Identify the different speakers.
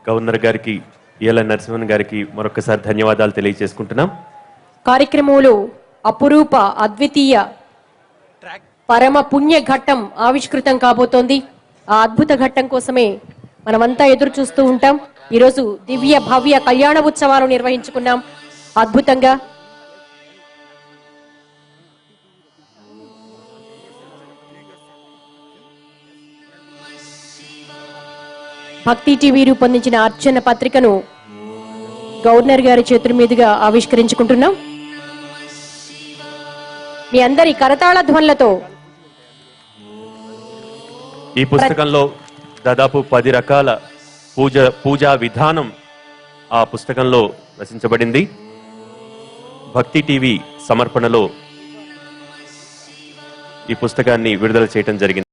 Speaker 1: Governor గారికి ఈఎల్ఎన్ నరసింహన్ గారికి మరొకసారి ధన్యవాదాలు తెలియజేసుకుంటున్నాం.
Speaker 2: కార్యక్రమంలో అపురూప అద్వితీయ పరమ పుణ్య ఘట్టం ఆవిష్కృతం కాబోతోంది. ఆ అద్భుత ఘట్టం కోసమే మనమంతా ఎదురు చూస్తూ ఉంటాం. ఈరోజు దివ్య భవ్య కళ్యాణ ఉత్సవాలు నిర్వహించుకున్నాం అద్భుతంగా. భక్తి టీవీ రూపొందించిన అర్చన పత్రికను గవర్నర్ గారి చేతుల మీదుగా ఆవిష్కరించుకుంటున్నాం. మీ అందరి కరతాళ ధ్వనులతో
Speaker 1: ఈ పుస్తకంలో దాదాపు 10 రకాల పూజా విధానం ఆ పుస్తకంలో రచించబడింది. భక్తి టీవీ సమర్పణలో ఈ పుస్తకాన్ని విడుదల చేయడం జరిగింది.